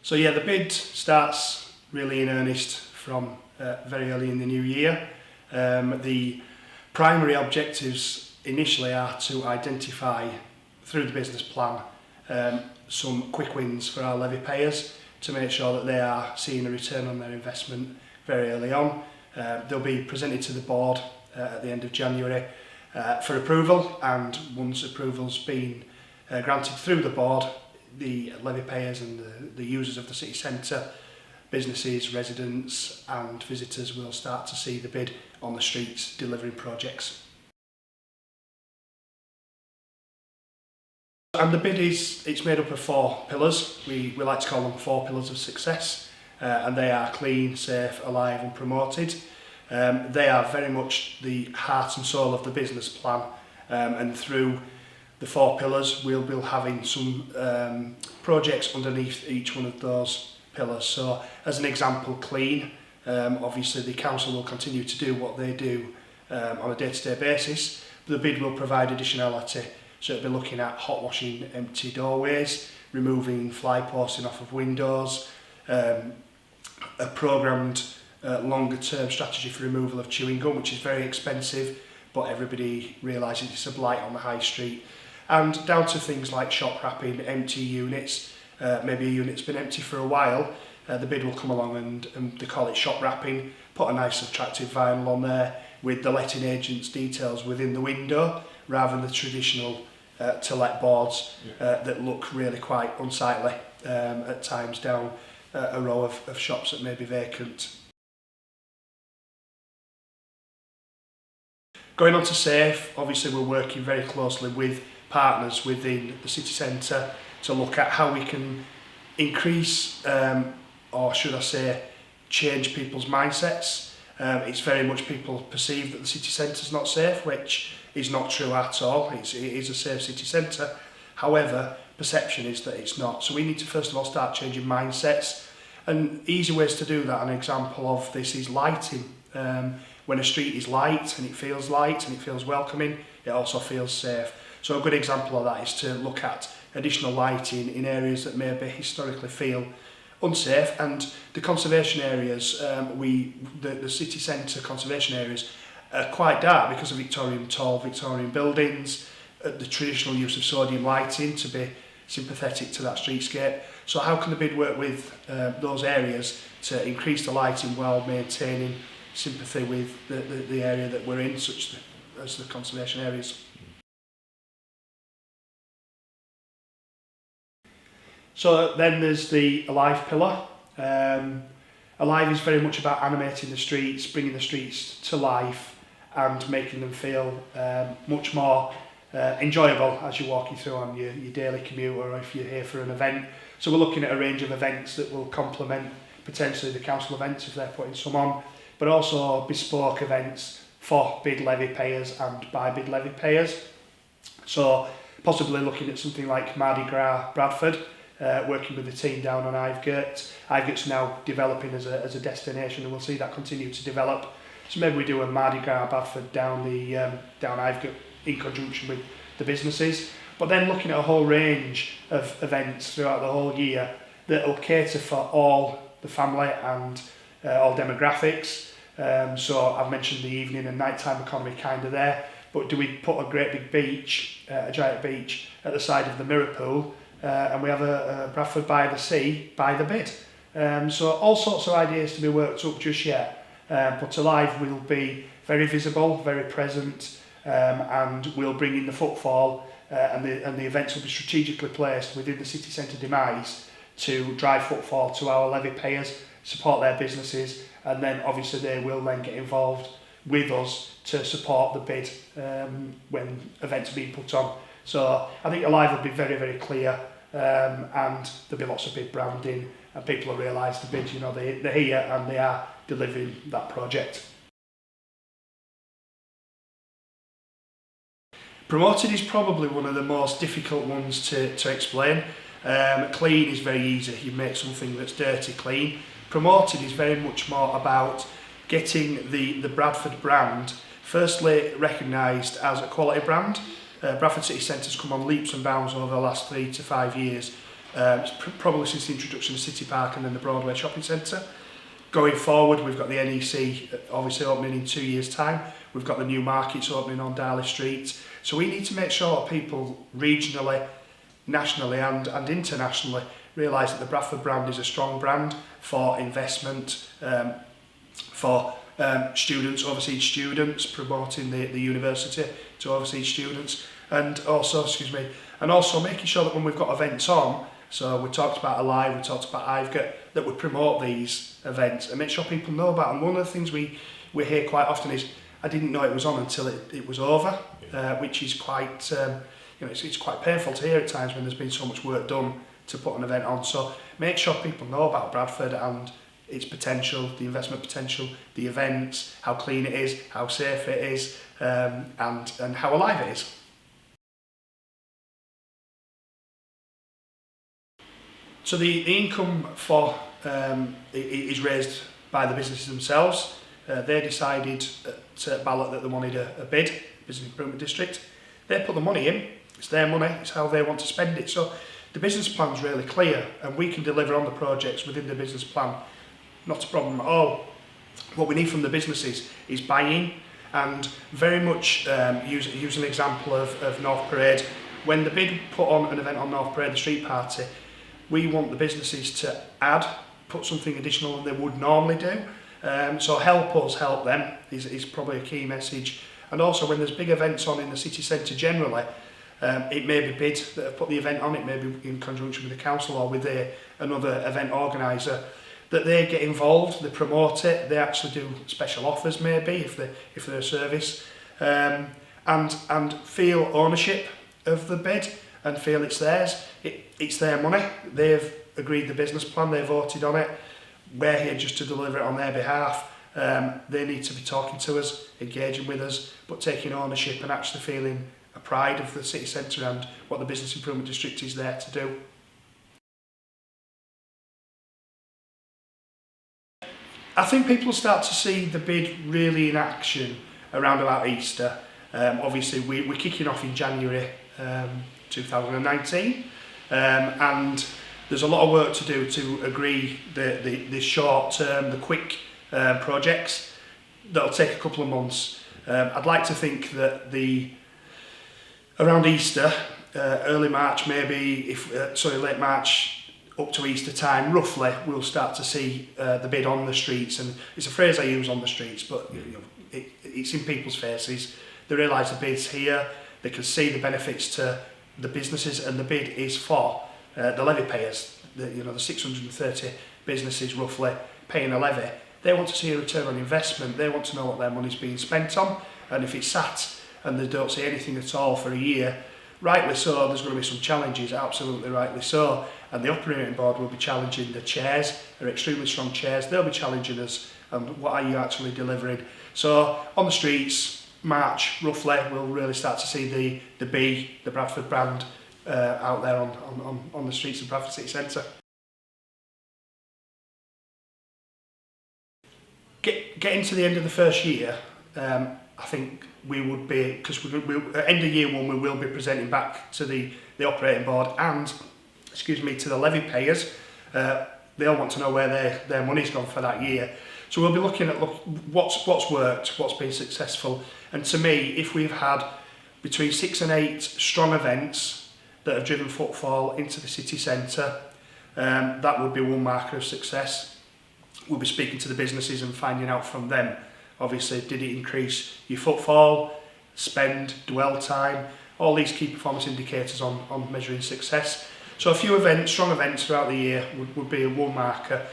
So yeah, the bid starts really in earnest from very early in the new year. The primary objectives initially are to identify through the business plan some quick wins for our levy payers to make sure that they are seeing a return on their investment very early on. They'll be presented to the board at the end of January for approval, and once approval's been granted through the board, the levy payers and the users of the city centre, businesses, residents and visitors will start to see the bid on the streets delivering projects. And the bid it's made up of 4 pillars. We like to call them 4 pillars of success, and they are clean, safe, alive and promoted. They are very much the heart and soul of the business plan, and through the 4 pillars we'll be having some projects underneath each one of those pillars. So as an example, clean, obviously the council will continue to do what they do on a day-to-day basis. The bid will provide additionality, so it'll be looking at hot washing empty doorways, removing fly posting off of windows, a programmed longer term strategy for removal of chewing gum, which is very expensive, but everybody realises it's a blight on the high street, and down to things like shop wrapping, empty units. Maybe a unit's been empty for a while, the bid will come along and they call it shop wrapping, put a nice attractive vinyl on there with the letting agent's details within the window, rather than the traditional to let boards that look really quite unsightly at times down a row of shops that may be vacant. Going on to safe, obviously we're working very closely with partners within the city centre to look at how we can increase, or should I say, change people's mindsets. It's very much people perceive that the city centre is not safe, which is not true at all. It is a safe city centre. However, perception is that it's not. So we need to first of all start changing mindsets. And easy ways to do that, an example of this is lighting. When a street is light and it feels welcoming, it also feels safe. So a good example of that is to look at additional lighting in areas that maybe historically feel unsafe, and the conservation areas, the city centre conservation areas are quite dark because of tall Victorian buildings, the traditional use of sodium lighting to be sympathetic to that streetscape. So how can the bid work with those areas to increase the lighting while maintaining sympathy with the area that we're in, such as the conservation areas? So then there's the alive pillar. Alive is very much about animating the streets, bringing the streets to life and making them feel much more enjoyable as you're walking through on your daily commute, or if you're here for an event. So we're looking at a range of events that will complement potentially the council events if they're putting some on, but also bespoke events for bid levy payers and by bid levy payers. So possibly looking at something like Mardi Gras Bradford, working with the team down on Ivegate. Ivegate's now developing as a destination, and we'll see that continue to develop. So maybe we do a Mardi Gras Bradford down Ivegate in conjunction with the businesses. But then looking at a whole range of events throughout the whole year that will cater for all the family and all demographics. So I've mentioned the evening and nighttime economy kind of there, but do we put a great big beach, a giant beach at the side of the mirror pool, and we have a Bradford by the sea by the bid? So all sorts of ideas to be worked up just yet, but Alive will be very visible, very present, and we'll bring in the footfall, and the events will be strategically placed within the city centre demise to drive footfall to our levy payers, support their businesses, and then obviously they will then get involved with us to support the bid when events are being put on. So I think Alive will be very, very clear, and there'll be lots of bid branding, and people will realise the bid, they're here and they are delivering that project. Promoted is probably one of the most difficult ones to explain. Clean is very easy, you make something that's dirty clean. Promoted is very much more about getting the Bradford brand firstly recognised as a quality brand. Bradford City Centre's come on leaps and bounds over the last 3 to 5 years probably since the introduction of City Park and then the Broadway Shopping Centre. Going forward, we've got the NEC obviously opening in 2 years' time. We've got the new markets opening on Darley Street. So we need to make sure that people regionally, nationally and internationally realise that the Bradford brand is a strong brand for investment, for students, overseas students, promoting the university to overseas students, and also, making sure that when we've got events on, so we talked about Alive, we talked about IVGA, that we promote these events and make sure people know about them. One of the things we hear quite often is, I didn't know it was on until it was over, which is quite, it's quite painful to hear at times when there's been so much work done to put an event on. So make sure people know about Bradford and its potential, the investment potential, the events, how clean it is, how safe it is, and how alive it is. So the income for is raised by the businesses themselves. They decided at ballot that they wanted a bid, Business Improvement District. They put the money in, it's their money, it's how they want to spend it. So the business plan's really clear and we can deliver on the projects within the business plan. Not a problem at all. What we need from the businesses is buy-in, and very much use an example of North Parade. When the bid put on an event on North Parade, the street party, we want the businesses to put something additional than they would normally do. So help us, help them is probably a key message. And also when there's big events on in the city centre generally, it may be BID that have put the event on, it may be in conjunction with the council or with another event organiser, that they get involved, they promote it, they actually do special offers maybe if they're a service, and feel ownership of the bid and feel it's theirs. It's their money, they've agreed the business plan, they voted on it, we're here just to deliver it on their behalf. They need to be talking to us, engaging with us, but taking ownership and actually feeling a pride of the city centre and what the Business Improvement District is there to do. I think people will start to see the bid really in action around about Easter. Obviously we're kicking off in January 2019, and there's a lot of work to do to agree the short term, the quick projects that'll take a couple of months. I'd like to think that around Easter, early March maybe, late March up to Easter time, roughly, we'll start to see the bid on the streets. And it's a phrase I use, on the streets, but it's in people's faces. They realise the bid's here, they can see the benefits to the businesses, and the bid is for the levy payers, the 630 businesses roughly paying a levy. They want to see a return on investment, they want to know what their money's being spent on, and if it's sat and they don't see anything at all for a year, rightly so, there's going to be some challenges, absolutely rightly so, and the operating board will be challenging the chairs, they're extremely strong chairs, they'll be challenging us, and what are you actually delivering? So on the streets, March roughly, we'll really start to see the Bradford brand out there on the streets of Bradford City Centre. Getting to the end of the first year, I think we would be, because at end of year one we will be presenting back to the operating board and, to the levy payers. They'll want to know where their money's gone for that year. So we'll be looking at what's worked, what's been successful. And to me, if we've had between 6 and 8 strong events that have driven footfall into the city centre, that would be one marker of success. We'll be speaking to the businesses and finding out from them, obviously, did it increase your footfall, spend, dwell time, all these key performance indicators on measuring success. So a few events, strong events throughout the year would be a one marker.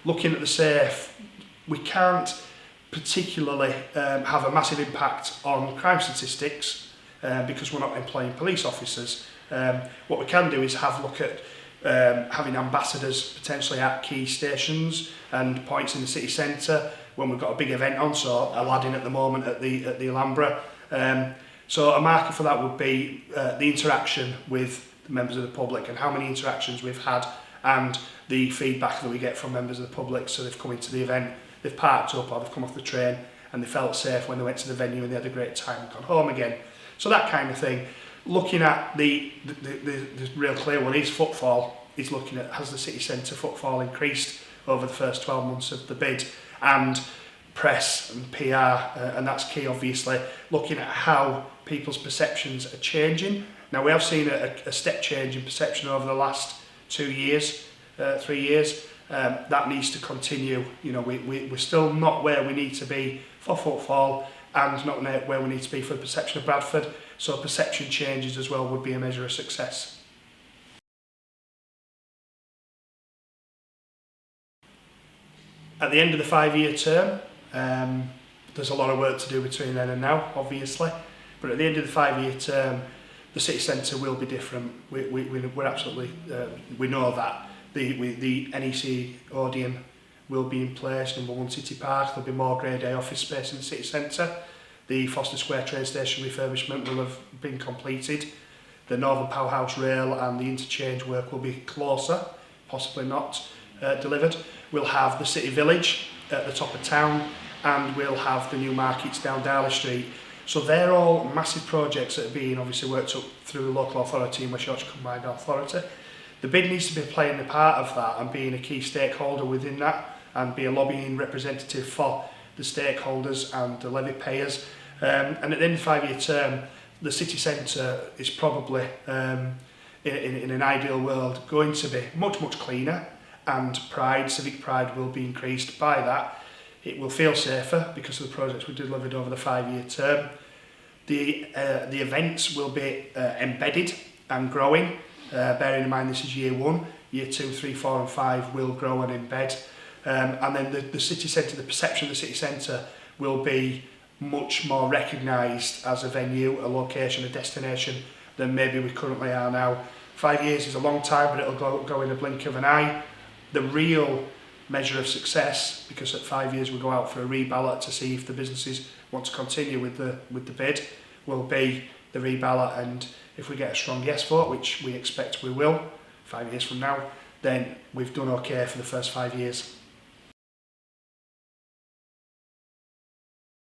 Looking at the safe, we can't particularly have a massive impact on crime statistics because we're not employing police officers. What we can do is have a look at having ambassadors potentially at key stations and points in the city centre when we've got a big event on, so Aladdin at the moment at the Alhambra. So a marker for that would be the interaction with the members of the public and how many interactions we've had and the feedback that we get from members of the public. So they've come into the event, they've parked up or they've come off the train and they felt safe when they went to the venue and they had a great time and gone home again. So that kind of thing. Looking at the real clear one is footfall. is looking at, has the city centre footfall increased over the first 12 months of the bid, and press and PR, and that's key obviously, looking at how people's perceptions are changing. Now we have seen a step change in perception over the last 2 years, 3 years. That needs to continue. You know, we're still not where we need to be for footfall, and not where we need to be for the perception of Bradford, so perception changes as well would be a measure of success. At the end of the 5-year term, there's a lot of work to do between then and now, obviously, but at the end of the 5-year term, the city centre will be different. We're absolutely, we know that. The NEC Odeon will be in place, number 1 City Park, there'll be more Grade A office space in the city centre. The Foster Square train station refurbishment will have been completed. The Northern Powerhouse rail and the interchange work will be closer, possibly not delivered. We'll have the city village at the top of town, and we'll have the new markets down Darley Street. So they're all massive projects that are being obviously worked up through the local authority and West Yorkshire Combined Authority. The bid needs to be playing a part of that and being a key stakeholder within that, and be a lobbying representative for the stakeholders and the levy payers. And at the end of the 5-year term, the city centre is probably, in an ideal world, going to be much cleaner, and civic pride will be increased by that. It will feel safer because of the projects we delivered over the 5-year term. The events will be embedded and growing, bearing in mind this is year 1, year 2, 3, 4 and 5 will grow and embed. And then the city centre, the perception of the city centre will be much more recognised as a venue, a location, a destination than maybe we currently are now. 5 years is a long time, but it'll go in a blink of an eye. The real measure of success, because at 5 years we go out for a reballot to see if the businesses want to continue with the bid, will be the reballot, and if we get a strong yes vote, which we expect we will 5 years from now, then we've done okay for the first 5 years.